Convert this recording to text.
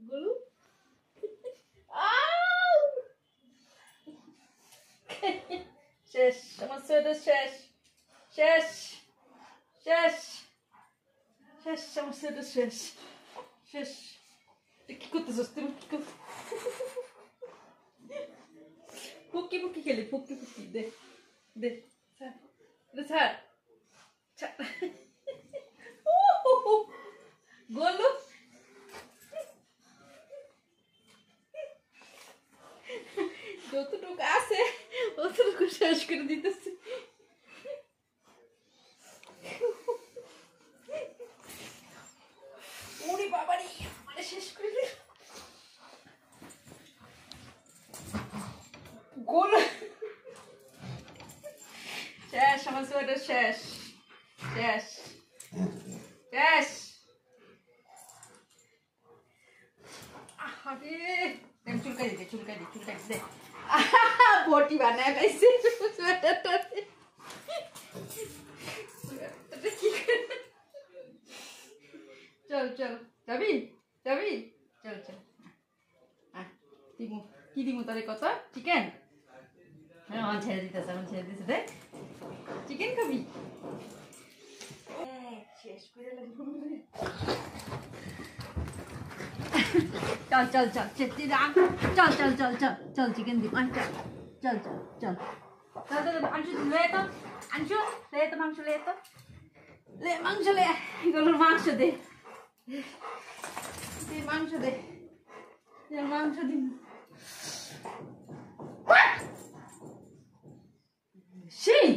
গোলু আউ শেষ আমার সোয়েটার শেষ শেষ শেষ শেষ আমার সোয়েটার শেষ শেষ কি করতেছিস তুমি কি করতে পুকি পুকি খেলি পুকি পুকি দে দে স্যার গোলু যতটুকু আছে অতটুকু শেষ করে দিতেছে ওরে বাবারে মানে শেষ করে দিল গোল শেষ আমার সোয়েটার শেষ শেষ শেষ আরে চুলকাই দে বটি বানায় পাইছে সোয়েটারটা চল চল যাবি যাবি চল চল দিমু কি দিমু তোরে কত চিকেন হ্যাঁ আমার ছেড়ে দিতেছে দেখ চিকেন খাবি শেষ করে চল চল চল চল চল চল চল চল চিকেন দিব চল চল চল চল চল আংশু লে তো আংশু লে তো মাংস লে তো লে মাংস লে গরুর মাংস দে মাংস দে মাংস দিন সেই